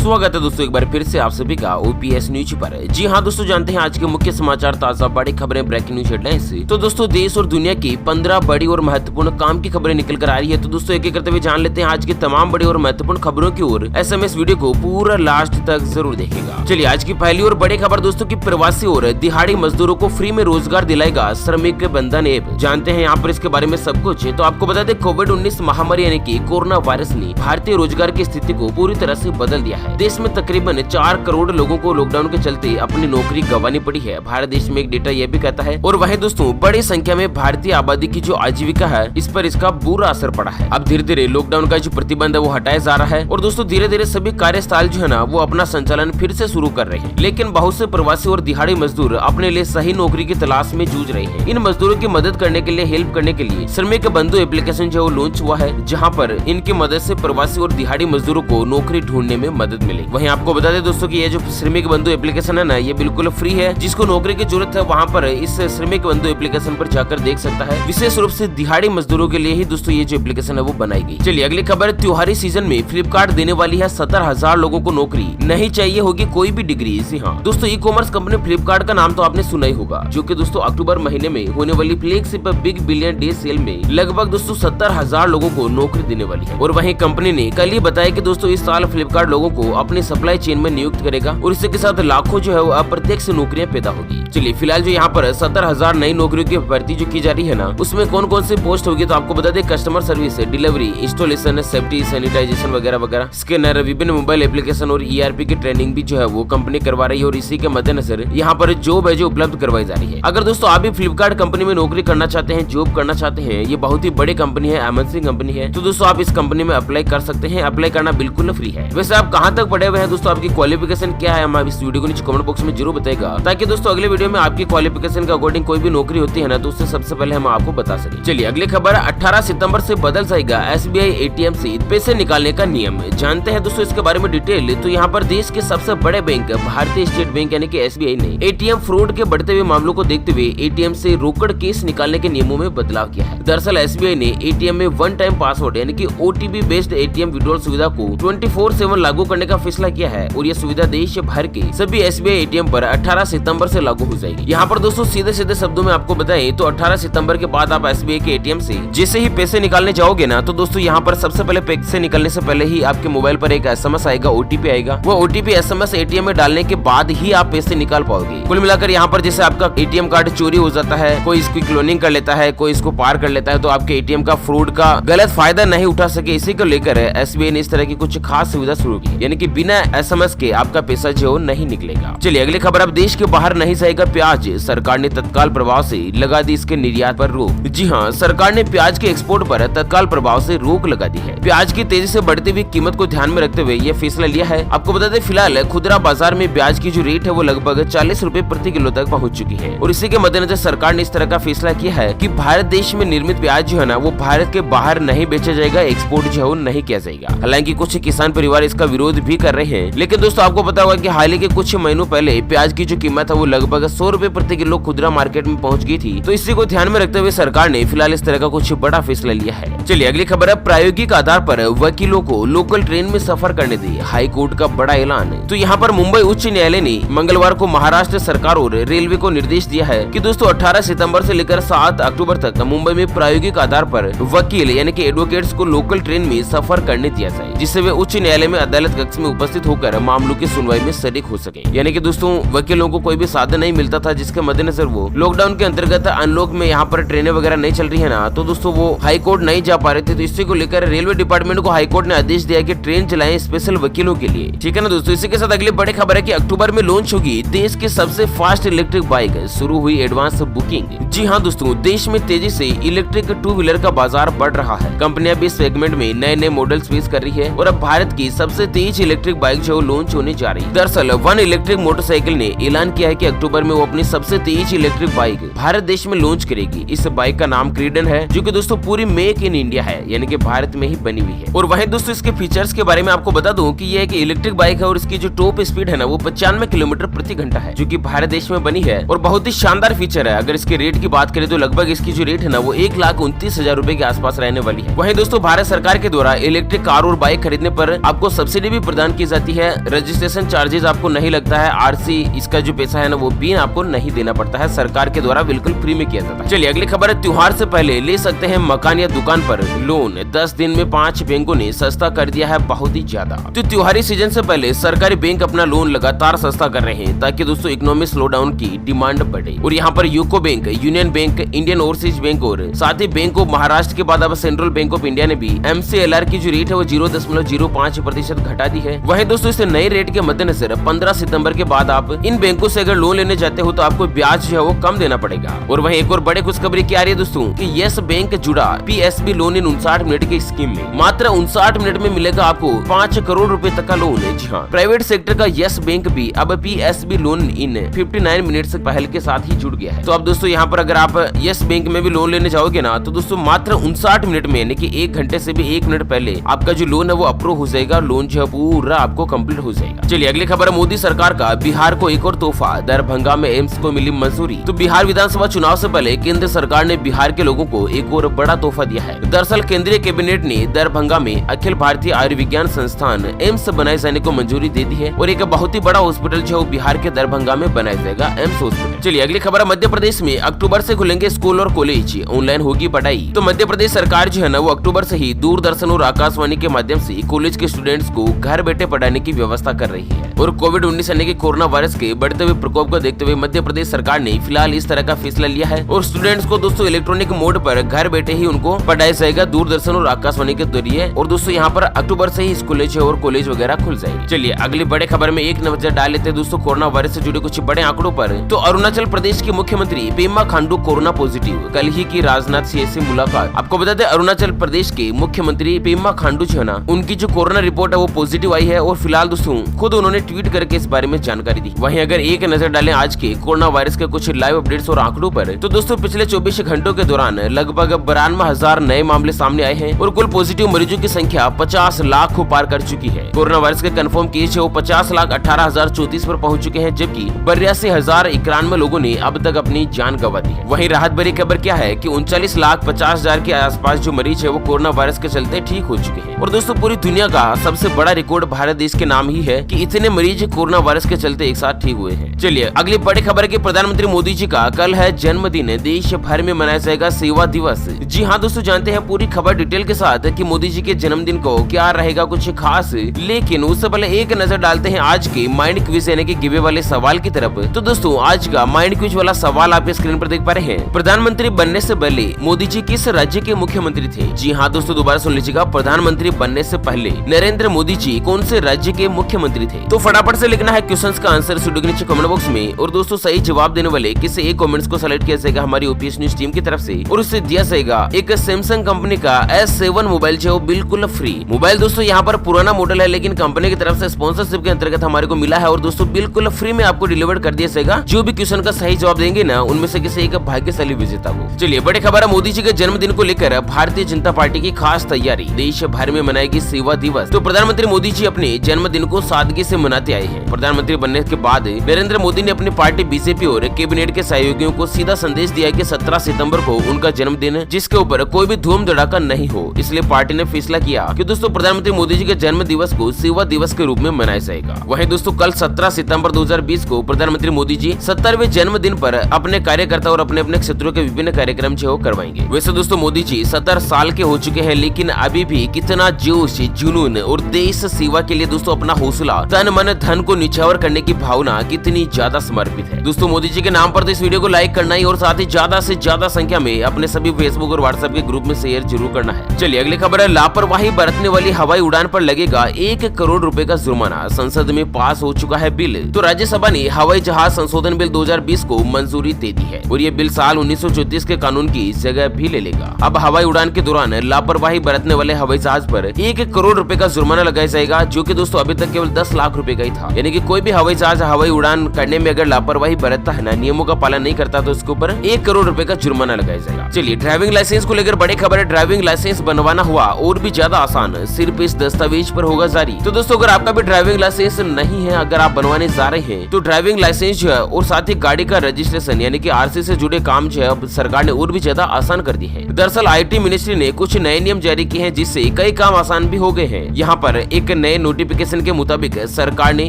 स्वागत है दोस्तों एक बार फिर से आप सभी का ओपीएस न्यूज पर। जी हाँ दोस्तों, जानते हैं आज के मुख्य समाचार, ताजा बड़ी खबरें, ब्रेकिंग न्यूज हेडलाइंस। तो दोस्तों देश और दुनिया की 15 बड़ी और महत्वपूर्ण काम की खबरें निकल कर आ रही है। तो दोस्तों एक एक करते हुए जान लेते हैं आज की तमाम बड़ी और महत्वपूर्ण खबरों की ओर। एसएमएस वीडियो को पूरा लास्ट तक जरूर देखेगा। चलिए आज की पहली और बड़ी खबर दोस्तों की प्रवासी और दिहाड़ी मजदूरों को फ्री में रोजगार दिलाएगा श्रमिक बंधन ऐप। जानते हैं यहाँ पर इसके बारे में सब कुछ। तो आपको बता दें कोविड-19 महामारी यानी कि कोरोना वायरस ने भारतीय रोजगार की स्थिति को पूरी तरह से बदल दिया है। देश में तकरीबन 4 करोड़ लोगों को लॉकडाउन के चलते अपनी नौकरी गंवानी पड़ी है। भारत देश में एक डेटा यह भी कहता है। और वहीं दोस्तों बड़ी संख्या में भारतीय आबादी की जो आजीविका है इस पर इसका बुरा असर पड़ा है। अब धीरे धीरे लॉकडाउन का जो प्रतिबंध है वो हटाया जा रहा है और दोस्तों धीरे धीरे सभी कार्यस्थल जो है ना वो अपना संचालन फिर से शुरू कर रहे हैं। लेकिन बहुत से प्रवासी और दिहाड़ी मजदूर अपने लिए सही नौकरी की तलाश में जूझ रहे हैं। इन मजदूरों की मदद करने के लिए, हेल्प करने के लिए श्रमिक बंधु एप्लीकेशन जो लॉन्च हुआ है, जहाँ पर इनकी मदद से प्रवासी और दिहाड़ी मजदूरों को नौकरी ढूंढने में मदद मिलेगी। वहीं आपको बता दें दोस्तों कि ये जो श्रमिक बंधु एप्लीकेशन है ना ये बिल्कुल फ्री है। जिसको नौकरी की जरूरत है वहाँ पर इस श्रमिक बंधु एप्लीकेशन पर जाकर देख सकता है। विशेष रूप से दिहाड़ी मजदूरों के लिए ही दोस्तों ये जो एप्लीकेशन है वो बनाई गई। चलिए अगली खबर, त्योहारी सीजन में फ्लिपकार्ट देने वाली है 70,000 लोगों को नौकरी, नहीं चाहिए होगी कोई भी डिग्री। जी हाँ दोस्तों, ई कॉमर्स कंपनी फ्लिपकार्ट का नाम तो आपने सुना ही होगा, जो कि दोस्तों अक्टूबर महीने में होने वाली flagship big billion day sale में लगभग दोस्तों 70,000 लोगों को नौकरी देने वाली है। और वहीं कंपनी ने कल ही बताया कि दोस्तों इस साल फ्लिपकार्ट लोगों को अपनी सप्लाई चेन में नियुक्त करेगा और इसी के साथ लाखों जो है वो अप्रत्यक्ष नौकरियां पैदा होगी। चलिए फिलहाल जो यहाँ पर 70,000 नई नौकरियों की भर्ती जो की जा रही है ना उसमें कौन कौन से पोस्ट होगी तो आपको बता दें customer service, delivery, installation, safety, sanitization वगैरह वगैरह, स्कैनर, विभिन्न मोबाइल एप्लीकेशन और ईआरपी की ट्रेनिंग भी जो है वो कंपनी करवा रही है। और इसी के मद्देनजर यहाँ पर जॉब है जो उपलब्ध करवाई जा रही है। अगर दोस्तों आप भी फ्लिपकार्ट कंपनी में नौकरी करना चाहते हैं, जॉब करना चाहते हैं, ये बहुत ही बड़ी कंपनी है, एमएनसी कंपनी है, तो दोस्तों आप इस कंपनी में अप्लाई कर सकते हैं। अप्लाई करना बिल्कुल फ्री है। वैसे आप कहाँ तक पढ़े हुए हैं दोस्तों, आपकी क्वालिफिकेशन क्या है, हम इस वीडियो को नीचे कमेंट बॉक्स में जरूर बताएगा, ताकि दोस्तों अगले वीडियो में आपकी क्वालिफिकेशन के अकॉर्डिंग कोई भी नौकरी होती है ना तो उससे सबसे पहले हम आपको बता सके। चलिए अगली खबर, 18 सितंबर से बदल जाएगा एसबीआई एटीएम से पैसे निकालने का नियम। जानते हैं दोस्तों इसके बारे में डिटेल। तो यहाँ पर देश के सबसे बड़े बैंक भारतीय स्टेट बैंक यानी कि एसबीआई ने एटीएम फ्रॉड के बढ़ते हुए मामलों को देखते हुए एटीएम से रोकड़ केस निकालने के नियमों में बदलाव किया है। दरअसल एसबीआई ने एटीएम में वन टाइम पासवर्ड यानी कि ओटीपी बेस्ड एटीएम विड्रॉल सुविधा को 24/7 लागू करने का फैसला किया है और ये सुविधा देश भर के सभी एसबीआई एटीएम पर 18 सितंबर से लागू हो जाएगी। यहाँ पर दोस्तों सीधे सीधे शब्दों में आपको बताएं तो 18 सितंबर के बाद आप एसबीआई के एटीएम से जैसे ही पैसे निकालने जाओगे ना तो दोस्तों यहाँ पर सबसे पहले पैसे निकालने से पहले ही आपके मोबाइल पर एक एसएमएस आएगा, ओटीपी आएगा। वो ओटीपी एसएमएस एटीएम में डालने के बाद ही आप पैसे निकाल पाओगे। कुल मिलाकर यहाँ पर जैसे आपका एटीएम कार्ड चोरी हो जाता है, कोई इसकी क्लोनिंग कर लेता है, कोई इसको पार कर लेता है, तो आपके एटीएम का फ्रॉड का गलत फायदा नहीं उठा सके, इसी को लेकर एसबीआई ने इस तरह की कुछ खास सुविधा शुरू की, यानी कि बिना एसएमएस के आपका पैसा जो नहीं निकलेगा। चलिए अगली खबर, अब देश के बाहर नहीं जाएगा प्याज, सरकार ने तत्काल प्रभाव से लगा दी इसके निर्यात पर रोक। जी हाँ, सरकार ने प्याज के एक्सपोर्ट पर तत्काल प्रभाव से रोक लगा दी है। प्याज की तेजी से बढ़ती हुई कीमत को ध्यान में रखते हुए ये फैसला लिया है। आपको बता दें फिलहाल खुदरा बाजार में प्याज की जो रेट है वो लगभग 40 रुपए प्रति किलो तक पहुँच चुकी है और इसी के मद्देनजर सरकार ने इस तरह का फैसला किया है कि भारत देश में निर्मित प्याज जो है ना वो भारत के बाहर नहीं बेचा जाएगा, एक्सपोर्ट जो है वो नहीं किया जाएगा। हालांकि कुछ किसान परिवार इसका विरोध भी कर रहे हैं, लेकिन दोस्तों आपको पता होगा कि हाल ही के कुछ महीनों पहले प्याज की जो कीमत है वो लगभग 100 रुपए प्रति किलो खुदरा मार्केट में पहुंच गई थी। तो इसी को ध्यान में रखते हुए सरकार ने फिलहाल इस तरह का कुछ बड़ा फैसला लिया है। चलिए अगली खबर है, प्रायोगिक आधार पर वकीलों को लोकल ट्रेन में सफर करने दी, हाई कोर्ट का बड़ा ऐलान। तो यहाँ पर मुंबई उच्च न्यायालय ने मंगलवार को महाराष्ट्र सरकार और रेलवे को निर्देश दिया है कि दोस्तों 18 सितंबर से लेकर 7 अक्टूबर तक मुंबई में प्रायोगिक आधार पर वकील यानी कि एडवोकेट्स को लोकल ट्रेन में सफर करने दिया जाए, जिससे वे उच्च न्यायालय में अदालत कक्ष में उपस्थित होकर मामलों की सुनवाई में शरीक हो सके। यानी कि दोस्तों वकीलों को कोई भी साधन नहीं मिलता था, जिसके मद्देनजर वो लॉकडाउन के अंतर्गत अनलॉक में यहाँ पर ट्रेनें वगैरह नहीं चल रही है ना, तो दोस्तों वो हाई कोर्ट नहीं जा पा रहे थे। तो इसी को लेकर रेलवे डिपार्टमेंट को हाई कोर्ट ने आदेश दिया कि ट्रेन चलाएं स्पेशल वकीलों के लिए। ठीक है ना दोस्तों, इसी के साथ अगली बड़ी खबर है कि अक्टूबर में लॉन्च होगी देश की सबसे फास्ट इलेक्ट्रिक बाइक, शुरू हुई एडवांस बुकिंग। जी हाँ दोस्तों, देश में तेजी से इलेक्ट्रिक 2 व्हीलर का बाजार बढ़ रहा है। कंपनियां भी इस सेगमेंट में नए नए मॉडल्स पेश कर रही है और अब भारत की सबसे तेज इलेक्ट्रिक बाइक जो लॉन्च होने जा रही है। दरअसल वन इलेक्ट्रिक मोटरसाइकिल ने ऐलान किया है कि अक्टूबर में वो अपनी सबसे तेज इलेक्ट्रिक बाइक भारत देश में लॉन्च करेगी। इस बाइक का नाम क्रीडन है, जो कि दोस्तों पूरी मेक इन इंडिया है, यानी कि भारत में ही बनी हुई है। और वहीं दोस्तों इसके फीचर्स के बारे में आपको बता दूं कि ये एक इलेक्ट्रिक बाइक है और इसकी जो टॉप स्पीड है ना वो 95 किलोमीटर प्रति घंटा है, जो कि भारत देश में बनी है और बहुत ही शानदार फीचर है। अगर इसके रेट की बात करें तो लगभग इसकी जो रेट है ना वो 1,29,000 रुपए के आसपास रहने वाली है। वहीं दोस्तों भारत सरकार के द्वारा इलेक्ट्रिक कार और बाइक खरीदने पर आपको सब्सिडी भी प्रदान की जाती है। रजिस्ट्रेशन चार्जेस आपको नहीं लगता है। आरसी इसका जो पैसा है ना वो भी आपको नहीं देना पड़ता है, सरकार के द्वारा बिल्कुल फ्री में किया जाता है। चलिए अगली खबर है, त्योहार से पहले ले सकते हैं मकान या दुकान पर लोन। 10 दिन में 5 बैंकों ने सस्ता कर दिया है बहुत ही ज्यादा। तो त्योहारी सीजन से पहले सरकारी बैंक अपना लोन लगातार सस्ता कर रहे हैं ताकि दोस्तों इकोनॉमिक स्लोडाउन की डिमांड बढ़े। और यहाँ पर UCO bank, union bank, Indian overseas bank और साथ ही बैंक ऑफ महाराष्ट्र के बाद अब सेंट्रल बैंक ऑफ इंडिया ने भी MCLR की जो रेट है वो 0.05% घटा दी है। वहीं दोस्तों इस नए रेट के मद्देनजर 15 सितंबर के बाद आप इन बैंकों से अगर लोन लेने जाते हो तो आपको ब्याज जो है वो कम देना पड़ेगा। और वहीं एक और बड़े खुशखबरी क्या आ रही है दोस्तों कि यस बैंक जुड़ा PSB लोन इन 59 मिनट की स्कीम में। मात्र 59 मिनट में मिलेगा आपको 5 करोड़ रुपए तक का लोन है। जी हाँ, प्राइवेट सेक्टर का यस बैंक भी अब PSB लोन इन 59 मिनट से पहल के साथ ही जुड़ गया है। तो अब दोस्तों यहाँ पर अगर आप यस बैंक में भी लोन लेने जाओगे ना तो दोस्तों मात्र 59 मिनट में, यानी कि 1 घंटे से भी 1 मिनट पहले आपका जो लोन है वो अप्रूव हो जाएगा। लोन जो है पूरा आपको कंप्लीट हो जाएगा। चलिए अगली खबर, मोदी सरकार का बिहार को एक और तोहफा, दरभंगा में एम्स को मिली मंजूरी। तो बिहार विधानसभा चुनाव से पहले केंद्र सरकार ने बिहार के लोगों को एक और बड़ा तोहफा दिया है। दरअसल केंद्रीय कैबिनेट ने दरभंगा में अखिल भारतीय आयुर्विज्ञान संस्थान एम्स बनाए जाने को मंजूरी दे दी है और एक बहुत ही बड़ा हॉस्पिटल जो बिहार के दरभंगा में बनाया जाएगा, एम्स हॉस्पिटल। चलिए अगली खबर, मध्य प्रदेश में अक्टूबर से खुलेंगे स्कूल और कॉलेज, ऑनलाइन होगी पढ़ाई। तो मध्य प्रदेश सरकार जो है ना वो अक्टूबर से ही दूरदर्शन और आकाशवाणी के माध्यम से कॉलेज के स्टूडेंट्स को घर बैठे पढ़ाने की व्यवस्था कर रही है। और कोविड-19 यानी कि कोरोना वायरस के बढ़ते हुए प्रकोप को देखते हुए मध्य प्रदेश सरकार ने फिलहाल इस तरह का फैसला लिया है और स्टूडेंट्स को दोस्तों इलेक्ट्रॉनिक मोड पर घर बैठे ही उनको पढ़ाया जाएगा दूरदर्शन और आकाशवाणी के जरिए। और दोस्तों यहाँ पर अक्टूबर से ही स्कूल और कॉलेज वगैरह खुल जाएंगे। चलिए अगली बड़े खबर में एक नजर डाल लेते हैं दोस्तों कोरोना वायरस से जुड़े कुछ बड़े आंकड़ों पर। तो अरुणाचल प्रदेश के मुख्यमंत्री पेमा खांडू कोरोना पॉजिटिव, कल ही की राजनाथ सिंह से मुलाकात। आपको बता दें अरुणाचल प्रदेश के मुख्यमंत्री पेमा खांडू जो है ना उनकी जो कोरोना रिपोर्ट है वो पॉजिटिव आई है और फिलहाल दोस्तों खुद उन्होंने ट्वीट करके इस बारे में जानकारी दी। वहीं अगर एक नजर डालें आज के कोरोना वायरस के कुछ लाइव अपडेट्स और आंकड़ों पर तो दोस्तों पिछले 24 घंटों के दौरान लगभग 92,000 नए मामले सामने आए हैं और कुल पॉजिटिव मरीजों की संख्या 50 लाख को पार कर चुकी है। कोरोना वायरस के कंफर्म केस है वो 50,18,034 पर पहुंच चुके हैं, जबकि 82,091 लोगों ने अब तक अपनी जान गंवा दी है। वहीं राहत भरी खबर क्या है कि 39,50,000 के आसपास जो मरीज है वो कोरोना वायरस के चलते ठीक हो चुके हैं। और दोस्तों पूरी दुनिया का सबसे बड़ा रिकॉर्ड भारत देश के नाम ही है कि इतने मरीज कोरोना वायरस के चलते एक साथ ठीक हुए हैं। चलिए अगली बड़ी खबर की, प्रधानमंत्री मोदी जी का कल है जन्मदिन, देश भर में मनाया जाएगा सेवा दिवस। जी हाँ दोस्तों, जानते हैं पूरी खबर डिटेल के साथ कि मोदी जी के जन्मदिन को क्या रहेगा कुछ खास। लेकिन उससे पहले एक नजर डालते हैं आज के माइंड क्विज यानी कि गिवे वाले सवाल की तरफ। तो दोस्तों आज का माइंड क्विज वाला सवाल आप स्क्रीन पर देख पा रहे हैं। प्रधानमंत्री बनने से पहले मोदी जी किस राज्य के मुख्यमंत्री थे? जी हाँ दोस्तों, दोबारा सुन लीजिएगा, प्रधानमंत्री बनने से पहले नरेंद्र मोदी जी कौन से राज्य के मुख्यमंत्री थे? तो फटाफट से लिखना है क्वेश्चंस का आंसर वीडियो के नीचे कमेंट बॉक्स में। और दोस्तों सही जवाब देने वाले किसी एक कमेंट्स को सेलेक्ट किया जाएगा हमारी ओपीएस न्यूज टीम की तरफ से और उससे दिया जाएगा एक सैमसंग कंपनी का S7 मोबाइल जो बिल्कुल फ्री। मोबाइल दोस्तों यहाँ पर पुराना मॉडल है लेकिन कंपनी की तरफ से स्पॉन्सरशिप के अंतर्गत हमारे को मिला है और दोस्तों बिल्कुल फ्री में आपको डिलीवर कर दिया जाएगा। जो भी क्वेश्चन का सही जवाब देंगे ना उनमें से किसी एक भाग्यशाली विजेता को। चलिए बड़ी खबर है, मोदी जी के जन्मदिन को लेकर भारतीय जनता पार्टी की खास तैयारी, देश भर में मनाएगी सेवा दिवस। तो प्रधानमंत्री मोदी जी अपने जन्मदिन को सादगी से मनाते आए हैं। प्रधानमंत्री बनने के बाद नरेंद्र मोदी ने अपनी पार्टी बीजेपी और कैबिनेट के सहयोगियों को सीधा संदेश दिया कि 17 सितंबर को उनका जन्मदिन है जिसके ऊपर कोई भी धूम धड़ाका नहीं हो, इसलिए पार्टी ने फैसला किया कि दोस्तों प्रधानमंत्री मोदी जी के जन्म दिवस को सेवा दिवस के रूप में मनाया जाएगा। वहीं दोस्तों कल 17 सितंबर 2020 को प्रधानमंत्री मोदी जी 70वें जन्मदिन पर अपने कार्यकर्ता और अपने अपने क्षेत्रों के विभिन्न कार्यक्रम जो करवाएंगे। वैसे दोस्तों मोदी जी 70 साल के हो चुके हैं लेकिन अभी भी कितना जोश, जुनून और देश सेवा के लिए दोस्तों अपना हौसला, तन मन धन को निछावर करने की भावना कितनी ज्यादा समर्पित है। दोस्तों मोदी जी के नाम पर तो इस वीडियो को लाइक करना ही और साथ ही ज्यादा से ज्यादा संख्या में अपने सभी फेसबुक और व्हाट्सएप के ग्रुप में शेयर जरूर करना है। चलिए अगली खबर है, लापरवाही बरतने वाली हवाई उड़ान पर लगेगा 1 करोड़ रुपए का जुर्माना, संसद में पास हो चुका है बिल। तो राज्यसभा ने हवाई जहाज संशोधन बिल 2020 को मंजूरी दे दी है और ये बिल साल 1934 के कानून की जगह भी ले लेगा। अब हवाई उड़ान के दौरान लापरवाही बरतने वाले हवाई जहाज पर 1 करोड़ रुपए का जुर्माना लगाया जाएगा, जो कि दोस्तों अभी तक केवल 10 लाख रुपए का ही था। यानी कि कोई भी हवाई जहाज हवाई उड़ान करने में अगर लापरवाही बरतता है ना, नियमों का पालन नहीं करता तो उसके ऊपर 1 करोड़ रुपए का जुर्माना लगाया जाएगा। चलिए ड्राइविंग लाइसेंस को लेकर बड़ी खबर है, ड्राइविंग लाइसेंस बनवाना हुआ और भी ज्यादा आसान, सिर्फ इस दस्तावेज पर होगा जारी। तो दोस्तों अगर आपका भी ड्राइविंग लाइसेंस नहीं है, अगर आप बनवाने जा रहे हैं तो ड्राइविंग लाइसेंस जो है और साथ ही गाड़ी का रजिस्ट्रेशन यानी कि आरसी से जुड़े काम जो है अब सरकार ने और भी ज्यादा आसान कर दी है। दरअसल IT मिनिस्ट्री ने कुछ नए नियम जारी किए हैं जिससे कई काम आसान भी हो गए हैं। यहाँ पर एक नए नोटिफिकेशन के मुताबिक सरकार ने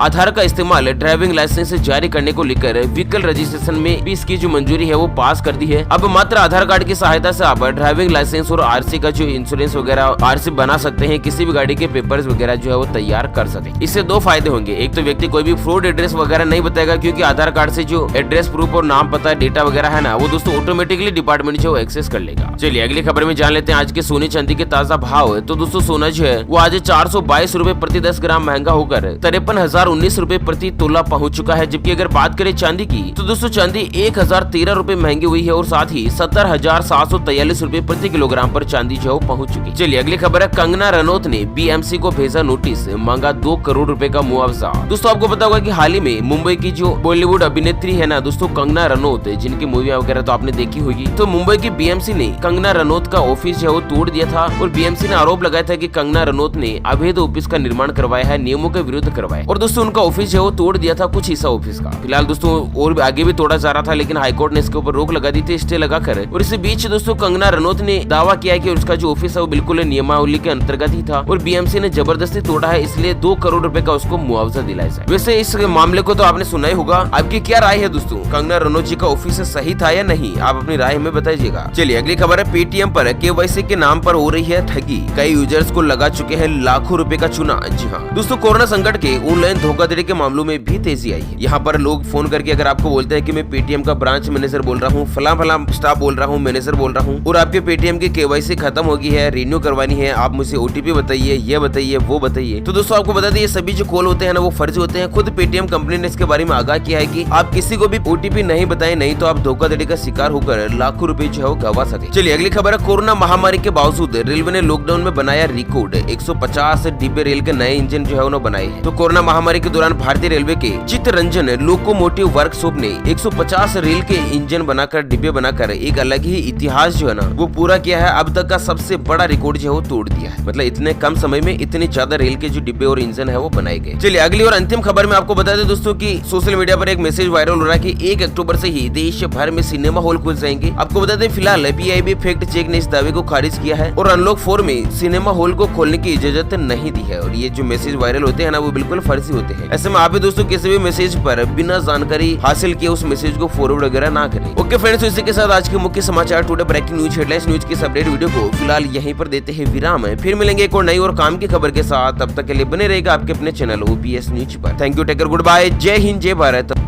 आधार का इस्तेमाल ड्राइविंग लाइसेंस जारी करने को लेकर व्हीकल रजिस्ट्रेशन में भी इसकी जो मंजूरी है वो पास कर दी है। अब मात्र आधार कार्ड की सहायता से आप ड्राइविंग लाइसेंस और आरसी का जो इंश्योरेंस वगैरह आरसी बना सकते हैं, किसी भी गाड़ी के पेपर्स वगैरह जो है वो तैयार कर सके। इससे दो फायदे होंगे। एक तो व्यक्ति कोई भी फ्रॉड एड्रेस वगैरह नहीं बताएगा, क्योंकि आधार कार्ड से जो एड्रेस प्रूफ और नाम पता डेटा वगैरह है ना, वो दोस्तों ऑटोमेटिकली डिपार्टमेंट जो एक्सेस कर लेगा। चलिए अगली खबर में जान लेते हैं आज के सोने चांदी के ताजा भाव। तो दोस्तों सोना जो है वो आज 422 रूपए प्रति 10 ग्राम महंगा होकर 53,019 रूपए प्रति तोला पहुंच चुका है। जबकि अगर बात करें चांदी की तो दोस्तों चांदी 1,013 रूपए महंगी हुई है और साथ ही 70,743 रूपए प्रति किलोग्राम पर चांदी जो पहुंच चुकी। चलिए अगली खबर है, कंगना रनौत ने बीएमसी को भेजा नोटिस, मांगा 2 करोड़ रुपए का मुआवजा। दोस्तों आपको पता होगा कि हाल ही में मुंबई की जो बॉलीवुड अभिनेत्री है ना दोस्तों कंगना रनौत, जिनकी मूवी वगैरह तो आपने देखी होगी, तो मुंबई की बीएमसी ने कंगना रनौत का ऑफिस जो है वो तोड़ दिया था और बीएमसी ने आरोप लगाया था कि कंगना रनौत ने अवैध ऑफिस का निर्माण करवाया है, नियमों के विरुद्ध करवाया और दोस्तों उनका ऑफिस जो है वो तोड़ दिया था, कुछ हिस्सा ऑफिस का। फिलहाल दोस्तों और आगे भी तोड़ा जा रहा था, लेकिन हाईकोर्ट ने इसके ऊपर रोक लगा दी थी, स्टे लगाकर। और इसी बीच दोस्तों कंगना रनौत ने दावा किया है कि उसका जो ऑफिस है वो बिल्कुल नियमावली के अंतर्गत ही था और बीएमसी ने जबरदस्ती तोड़ा है, इसलिए 2 करोड़ रुपए का उसको मुआवजा दिलाया जाए। वैसे इस मामले को तो आपने सुना ही होगा, आपकी क्या राय है दोस्तों? कंगना रनौत जी का ऑफिस सही था या नहीं? आप अपनी राय हमें बताइएगा। चलिए अगली खबर है, पेटीएम पर केवाईसी के नाम पर हो रही है ठगी, कई यूजर्स को लगा चुके हैं लाखों रुपए का चूना। जी हाँ दोस्तों, कोरोना संकट के ऑनलाइन धोखाधड़ी के मामलों में भी तेजी आई है। यहाँ पर लोग फोन करके अगर आपको बोलते हैं कि मैं पेटीएम का ब्रांच मैनेजर बोल रहा हूँ, फला स्टाफ बोल रहा हूँ, मैनेजर बोल रहा हूँ और आपके पेटीएम की केवाईसी खत्म हो गई है, रिन्यू करवानी है, आप मुझे ओटीपी बताइए, ये बताइए, वो बताइए। तो दोस्तों आपको बता दें ये सभी जो कॉल होते हैं ना वो फर्जी होते हैं। खुद पेटीएम कंपनी ने इसके बारे में आगाह किया है कि आप किसी को भी ओटीपी नहीं बताएं, नहीं तो आप धोखाधड़ी का शिकार होकर लाखों रुपए जो है गवा सके। चलिए अगली खबर है, कोरोना महामारी के बावजूद रेलवे ने लॉकडाउन में बनाया रिकॉर्ड, 150 डिब्बे रेल के नए इंजन जो है उन्होंने बनाए हैं। तो कोरोना महामारी के दौरान भारतीय रेलवे के चित्तरंजन लोकोमोटिव वर्कशॉप ने 150 रेल के इंजन बनाकर डिब्बे बनाकर एक अलग ही इतिहास जो है ना वो पूरा किया है। अब तक का सबसे बड़ा रिकॉर्ड जो है वो तोड़ दिया है। मतलब इतने कम समय में इतने ज्यादा रेल के जो डिब्बे और इंजन है वो बनाए गए। चलिए अगली और अंतिम खबर में आपको बता दें दोस्तों कि सोशल मीडिया पर एक मैसेज वायरल हो रहा है कि 1 अक्टूबर से ही देश भर में सिनेमा हॉल खुल जाएंगे। आपको बता दें फिलहाल पीआईबी फैक्ट चेक ने इस दावे को खारिज किया है और अनलॉक 4 में सिनेमा हॉल को खोलने की इजाजत नहीं दी है। और ये जो मैसेज वायरल होते हैं ना वो बिल्कुल फर्जी होते हैं। ऐसे में आप भी दोस्तों किसी भी मैसेज पर बिना जानकारी हासिल किए उस मैसेज को फॉरवर्ड वगैरह ना करें। ओके फ्रेंड्स, इसी के साथ आज के मुख्य समाचार today breaking news headlines news की अपडेट वीडियो को फिलहाल यहीं पर देते हैं विराम। फिर मिलेंगे एक और नई और काम की खबर के साथ, तब तक के लिए बने रहेगा आपके अपने चैनल ओपीएस न्यूज पर। Thank you, take care, good bye, जय हिंद, जय भारत।